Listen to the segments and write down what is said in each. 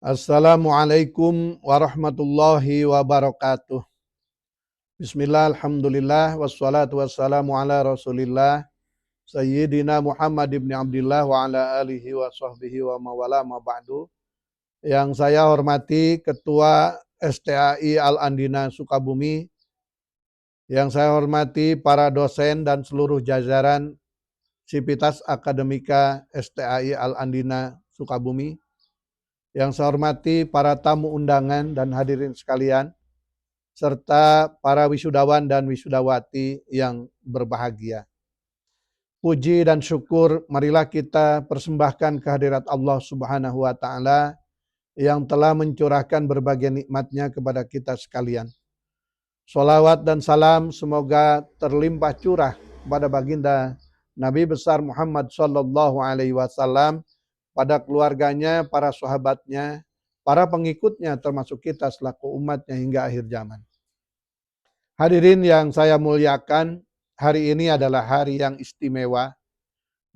Assalamualaikum warahmatullahi wabarakatuh. Bismillah, alhamdulillah, wassalatu wassalamu ala rasulillah, Sayyidina Muhammad ibn Abdillah wa ala alihi wa sahbihi wa mawala ma ba'du. Yang saya hormati Ketua STAI Al-Andina Sukabumi, yang saya hormati para dosen dan seluruh jajaran Sivitas Akademika STAI Al-Andina Sukabumi, yang saya hormati para tamu undangan dan hadirin sekalian, serta para wisudawan dan wisudawati yang berbahagia. Puji dan syukur marilah kita persembahkan kehadirat Allah Subhanahu wa Ta'ala yang telah mencurahkan berbagai nikmatnya kepada kita sekalian. Sholawat dan salam semoga terlimpah curah kepada baginda Nabi besar Muhammad Sallallahu Alaihi Wasallam, pada keluarganya, para sahabatnya, para pengikutnya termasuk kita selaku umatnya hingga akhir zaman. Hadirin yang saya muliakan, hari ini adalah hari yang istimewa,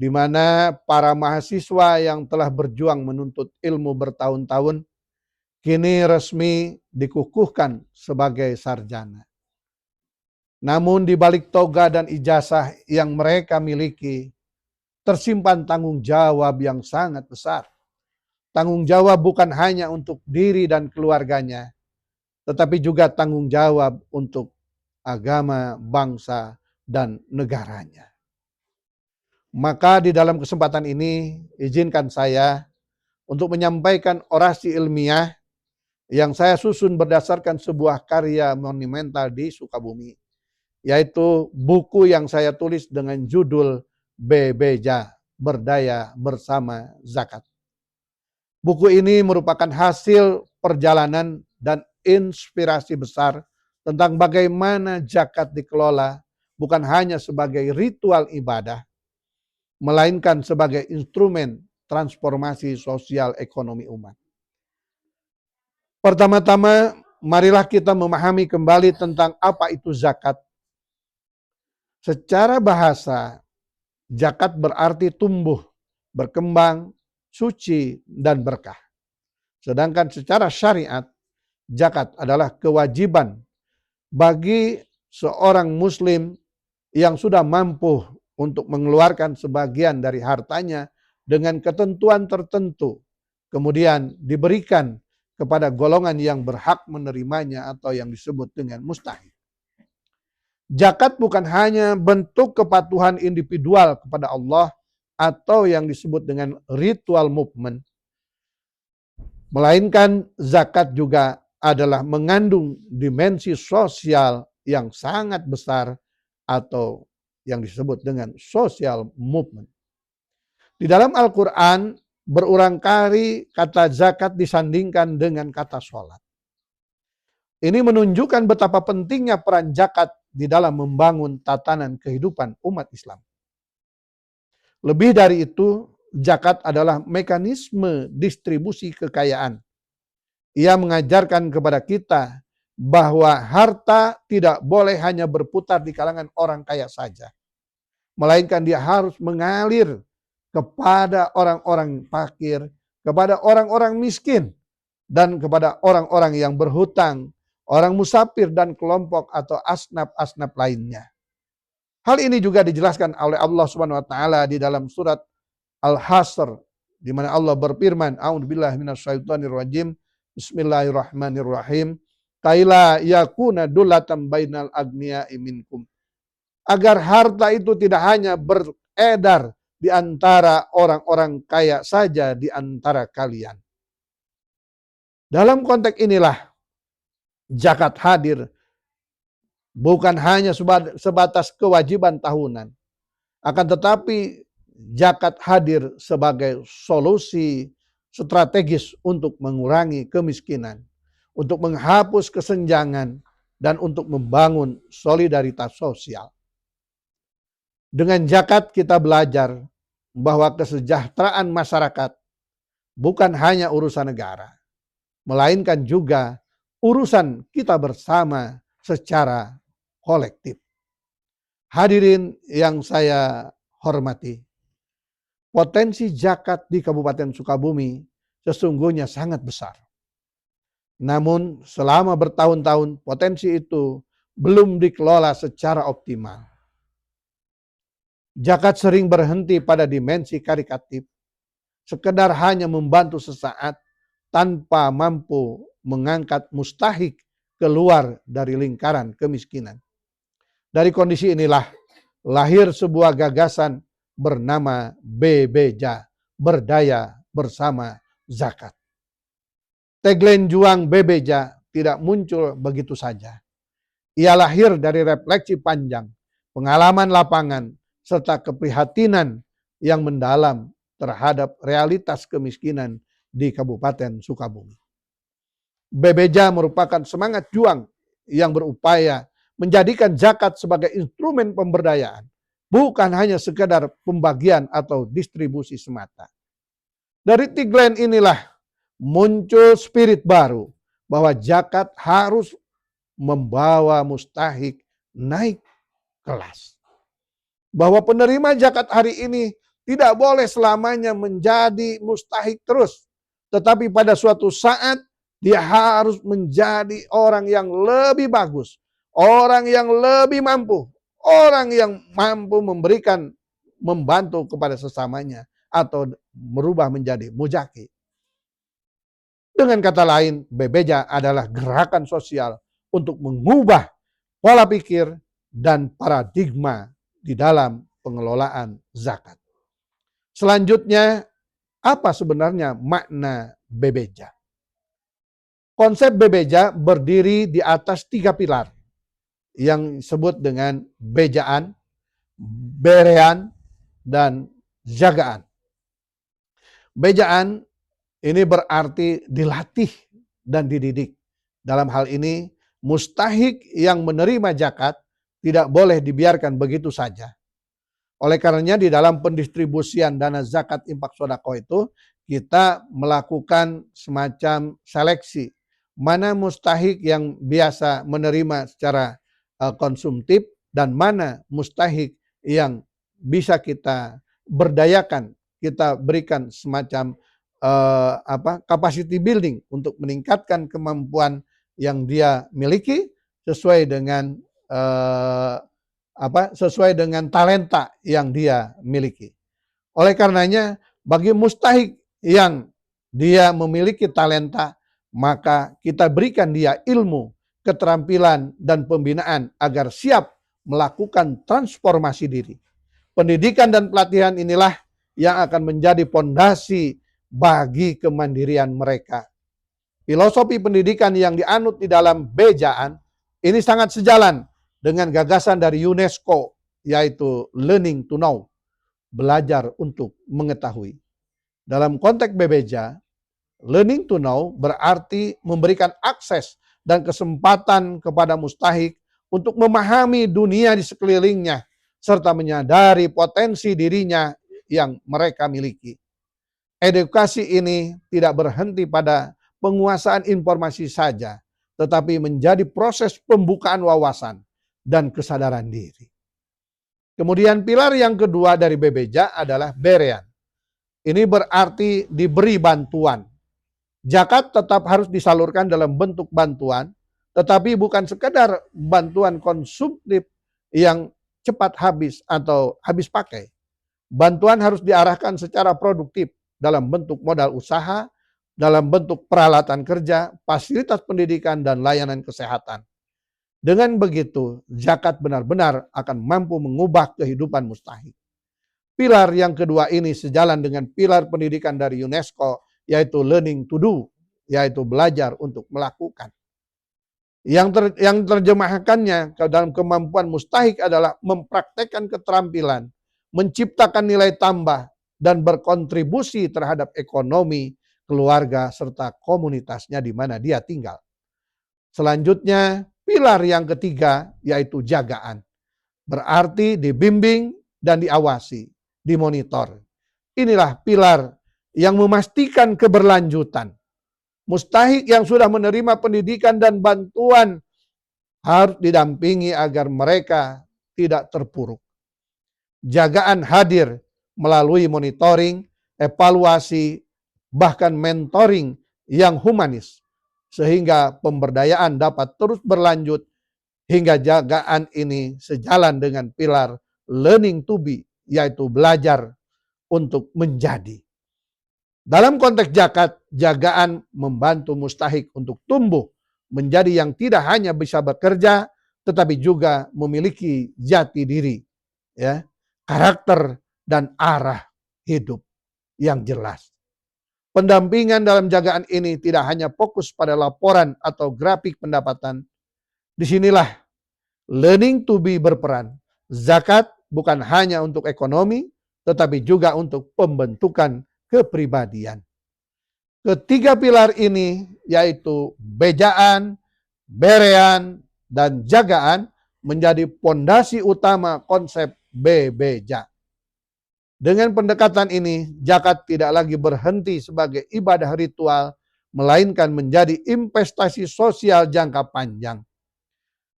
di mana para mahasiswa yang telah berjuang menuntut ilmu bertahun-tahun, kini resmi dikukuhkan sebagai sarjana. Namun di balik toga dan ijazah yang mereka miliki, tersimpan tanggung jawab yang sangat besar. Tanggung jawab bukan hanya untuk diri dan keluarganya, tetapi juga tanggung jawab untuk agama, bangsa, dan negaranya. Maka di dalam kesempatan ini, izinkan saya untuk menyampaikan orasi ilmiah yang saya susun berdasarkan sebuah karya monumental di Sukabumi, yaitu buku yang saya tulis dengan judul Bebeja, Berdaya Bersama Zakat. Buku ini merupakan hasil perjalanan dan inspirasi besar tentang bagaimana zakat dikelola bukan hanya sebagai ritual ibadah, melainkan sebagai instrumen transformasi sosial ekonomi umat. Pertama-tama, marilah kita memahami kembali tentang apa itu zakat. Secara bahasa, zakat berarti tumbuh, berkembang, suci, dan berkah. Sedangkan secara syariat, zakat adalah kewajiban bagi seorang muslim yang sudah mampu untuk mengeluarkan sebagian dari hartanya dengan ketentuan tertentu, kemudian diberikan kepada golongan yang berhak menerimanya atau yang disebut dengan mustahik. Zakat bukan hanya bentuk kepatuhan individual kepada Allah atau yang disebut dengan ritual movement, melainkan zakat juga adalah mengandung dimensi sosial yang sangat besar atau yang disebut dengan social movement. Di dalam Al-Quran berulang kali kata zakat disandingkan dengan kata sholat. Ini menunjukkan betapa pentingnya peran zakat di dalam membangun tatanan kehidupan umat Islam. Lebih dari itu, zakat adalah mekanisme distribusi kekayaan. Ia mengajarkan kepada kita bahwa harta tidak boleh hanya berputar di kalangan orang kaya saja, melainkan dia harus mengalir kepada orang-orang fakir, kepada orang-orang miskin, dan kepada orang-orang yang berhutang, orang musafir, dan kelompok atau asnaf-asnaf lainnya. Hal ini juga dijelaskan oleh Allah Subhanahu wa taala di dalam surat Al-Hasr, di mana Allah berfirman, A'udzubillahi minasyaitonir rajim, Bismillahirrahmanirrahim, kaila yakuna dulatan bainal agniya'i minkum. Agar harta itu tidak hanya beredar di antara orang-orang kaya saja di antara kalian. Dalam konteks inilah zakat hadir bukan hanya sebatas kewajiban tahunan, akan tetapi zakat hadir sebagai solusi strategis untuk mengurangi kemiskinan, untuk menghapus kesenjangan, dan untuk membangun solidaritas sosial. Dengan zakat kita belajar bahwa kesejahteraan masyarakat bukan hanya urusan negara, melainkan juga urusan kita bersama secara kolektif. Hadirin yang saya hormati, potensi zakat di Kabupaten Sukabumi sesungguhnya sangat besar. Namun selama bertahun-tahun potensi itu belum dikelola secara optimal. Zakat sering berhenti pada dimensi karitatif, sekedar hanya membantu sesaat tanpa mampu mengangkat mustahik keluar dari lingkaran kemiskinan. Dari kondisi inilah lahir sebuah gagasan bernama BBJ, berdaya bersama zakat. Tagline juang BBJ tidak muncul begitu saja. Ia lahir dari refleksi panjang, pengalaman lapangan, serta keprihatinan yang mendalam terhadap realitas kemiskinan di Kabupaten Sukabumi. BBJ merupakan semangat juang yang berupaya menjadikan zakat sebagai instrumen pemberdayaan, bukan hanya sekedar pembagian atau distribusi semata. Dari tagline inilah muncul spirit baru bahwa zakat harus membawa mustahik naik kelas. Bahwa penerima zakat hari ini tidak boleh selamanya menjadi mustahik terus, tetapi pada suatu saat dia harus menjadi orang yang lebih bagus, orang yang lebih mampu, orang yang mampu memberikan, membantu kepada sesamanya atau merubah menjadi mujaki. Dengan kata lain, BBJ adalah gerakan sosial untuk mengubah pola pikir dan paradigma di dalam pengelolaan zakat. Selanjutnya, apa sebenarnya makna BBJ? Konsep BBJ berdiri di atas 3 pilar yang disebut dengan bejaan, berean, dan jagaan. Bejaan ini berarti dilatih dan dididik. Dalam hal ini, mustahik yang menerima zakat tidak boleh dibiarkan begitu saja. Oleh karenanya di dalam pendistribusian dana zakat infak sodako itu, kita melakukan semacam seleksi. Mana mustahik yang biasa menerima secara konsumtif dan mana mustahik yang bisa kita berdayakan, kita berikan semacam capacity building untuk meningkatkan kemampuan yang dia miliki sesuai dengan sesuai dengan talenta yang dia miliki. Oleh karenanya bagi mustahik yang dia memiliki talenta, maka kita berikan dia ilmu, keterampilan, dan pembinaan agar siap melakukan transformasi diri. Pendidikan dan pelatihan inilah yang akan menjadi fondasi bagi kemandirian mereka. Filosofi pendidikan yang dianut di dalam bejaan ini sangat sejalan dengan gagasan dari UNESCO, yaitu learning to know, belajar untuk mengetahui. Dalam konteks BBJ, learning to know berarti memberikan akses dan kesempatan kepada mustahik untuk memahami dunia di sekelilingnya, serta menyadari potensi dirinya yang mereka miliki. Edukasi ini tidak berhenti pada penguasaan informasi saja, tetapi menjadi proses pembukaan wawasan dan kesadaran diri. Kemudian pilar yang kedua dari BBJ adalah berean. Ini berarti diberi bantuan. Zakat tetap harus disalurkan dalam bentuk bantuan, tetapi bukan sekedar bantuan konsumtif yang cepat habis atau habis pakai. Bantuan harus diarahkan secara produktif dalam bentuk modal usaha, dalam bentuk peralatan kerja, fasilitas pendidikan, dan layanan kesehatan. Dengan begitu, zakat benar-benar akan mampu mengubah kehidupan mustahik. Pilar yang kedua ini sejalan dengan pilar pendidikan dari UNESCO, yaitu learning to do, yaitu belajar untuk melakukan. Yang terjemahkannya ke dalam kemampuan mustahik adalah mempraktekkan keterampilan, menciptakan nilai tambah, dan berkontribusi terhadap ekonomi, keluarga, serta komunitasnya di mana dia tinggal. Selanjutnya, pilar yang ketiga yaitu jagaan. Berarti dibimbing dan diawasi, dimonitor. Inilah pilar yang memastikan keberlanjutan. Mustahik yang sudah menerima pendidikan dan bantuan harus didampingi agar mereka tidak terpuruk. Jagaan hadir melalui monitoring, evaluasi, bahkan mentoring yang humanis, sehingga pemberdayaan dapat terus berlanjut hingga jagaan ini sejalan dengan pilar learning to be, yaitu belajar untuk menjadi. Dalam konteks zakat, jagaan membantu mustahik untuk tumbuh menjadi yang tidak hanya bisa bekerja, tetapi juga memiliki jati diri, ya, karakter dan arah hidup yang jelas. Pendampingan dalam jagaan ini tidak hanya fokus pada laporan atau grafik pendapatan. Disinilah learning to be berperan. Zakat bukan hanya untuk ekonomi, tetapi juga untuk pembentukan kepribadian. Ketiga pilar ini, yaitu bejaan, berean, dan jagaan, menjadi pondasi utama konsep bebeja. Dengan pendekatan ini, zakat tidak lagi berhenti sebagai ibadah ritual, melainkan menjadi investasi sosial jangka panjang.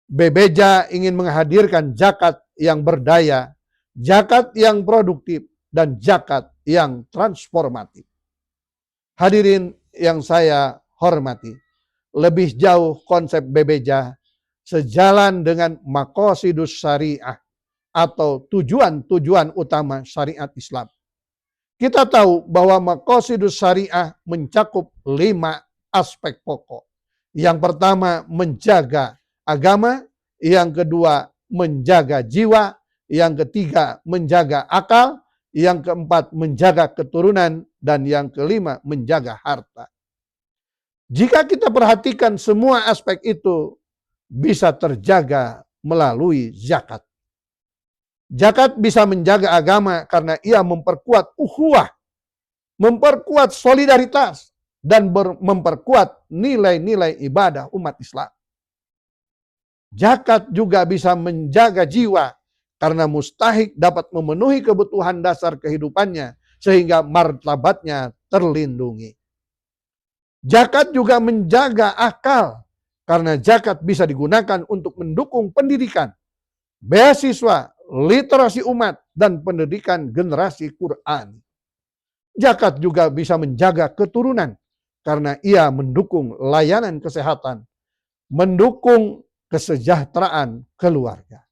Bebeja ingin menghadirkan zakat yang berdaya, zakat yang produktif, dan zakat yang transformatif. Hadirin yang saya hormati, lebih jauh konsep bebeja sejalan dengan maqasidus syariah atau tujuan-tujuan utama syariat Islam. Kita tahu bahwa maqasidus syariah mencakup 5 aspek pokok. Yang pertama, menjaga agama. Yang kedua, menjaga jiwa. Yang ketiga, menjaga akal. Yang keempat, menjaga keturunan. Dan yang kelima, menjaga harta. Jika kita perhatikan semua aspek itu bisa terjaga melalui zakat. Zakat bisa menjaga agama karena ia memperkuat ukhuwah, memperkuat solidaritas, dan memperkuat nilai-nilai ibadah umat Islam. Zakat juga bisa menjaga jiwa karena mustahik dapat memenuhi kebutuhan dasar kehidupannya sehingga martabatnya terlindungi. Zakat juga menjaga akal karena zakat bisa digunakan untuk mendukung pendidikan, beasiswa, literasi umat, dan pendidikan generasi Quran. Zakat juga bisa menjaga keturunan karena ia mendukung layanan kesehatan, mendukung kesejahteraan keluarga.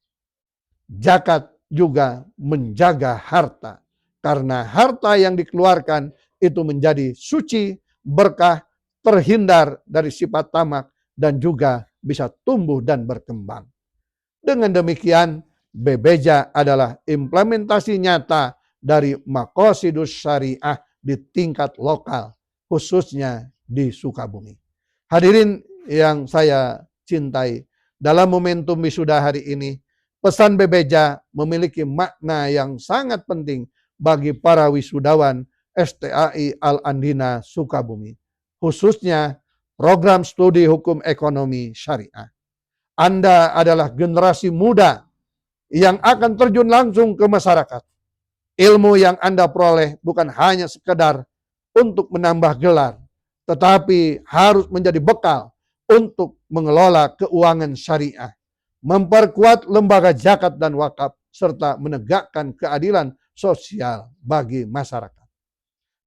Zakat juga menjaga harta karena harta yang dikeluarkan itu menjadi suci, berkah, terhindar dari sifat tamak, dan juga bisa tumbuh dan berkembang. Dengan demikian, bebeja adalah implementasi nyata dari maqasidus syariah di tingkat lokal, khususnya di Sukabumi. Hadirin yang saya cintai, dalam momentum wisuda hari ini, pesan bebeja memiliki makna yang sangat penting bagi para wisudawan STAI Al-Andina Sukabumi, khususnya program studi hukum ekonomi syariah. Anda adalah generasi muda yang akan terjun langsung ke masyarakat. Ilmu yang Anda peroleh bukan hanya sekedar untuk menambah gelar, tetapi harus menjadi bekal untuk mengelola keuangan syariah, memperkuat lembaga zakat dan wakaf, serta menegakkan keadilan sosial bagi masyarakat.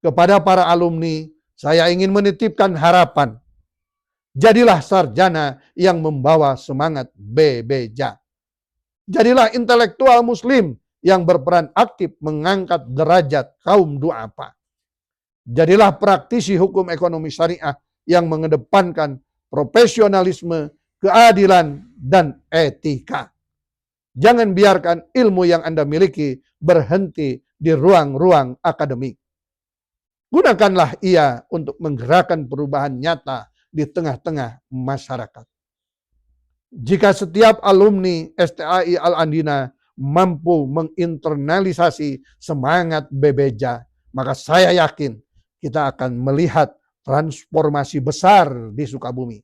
Kepada para alumni, saya ingin menitipkan harapan. Jadilah sarjana yang membawa semangat bebeja. Jadilah intelektual muslim yang berperan aktif mengangkat derajat kaum du'afa. Jadilah praktisi hukum ekonomi syariah yang mengedepankan profesionalisme, keadilan, dan etika. Jangan biarkan ilmu yang Anda miliki berhenti di ruang-ruang akademik. Gunakanlah ia untuk menggerakkan perubahan nyata di tengah-tengah masyarakat. Jika setiap alumni STAI Al-Andina mampu menginternalisasi semangat bebeja, maka saya yakin kita akan melihat transformasi besar di Sukabumi.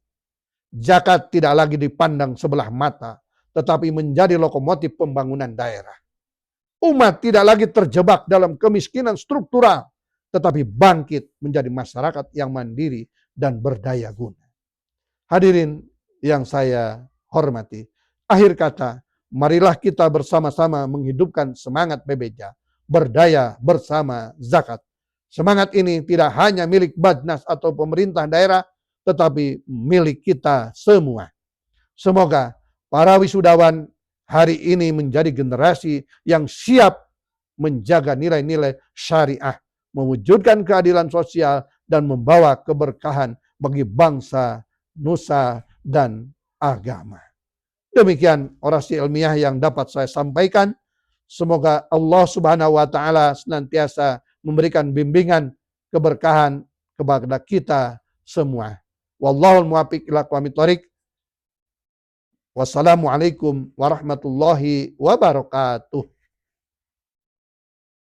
Zakat tidak lagi dipandang sebelah mata, tetapi menjadi lokomotif pembangunan daerah. Umat tidak lagi terjebak dalam kemiskinan struktural, tetapi bangkit menjadi masyarakat yang mandiri dan berdaya guna. Hadirin yang saya hormati, akhir kata, marilah kita bersama-sama menghidupkan semangat bebeja, berdaya bersama zakat. Semangat ini tidak hanya milik Badnas atau pemerintah daerah, tetapi milik kita semua. Semoga para wisudawan hari ini menjadi generasi yang siap menjaga nilai-nilai syariah, mewujudkan keadilan sosial, dan membawa keberkahan bagi bangsa, nusa, dan agama. Demikian orasi ilmiah yang dapat saya sampaikan. Semoga Allah Subhanahu wa taala senantiasa memberikan bimbingan keberkahan kepada kita semua. Wallahul muwaffiq ila aqwamit thoriq. Wassalamualaikum warahmatullahi wabarakatuh.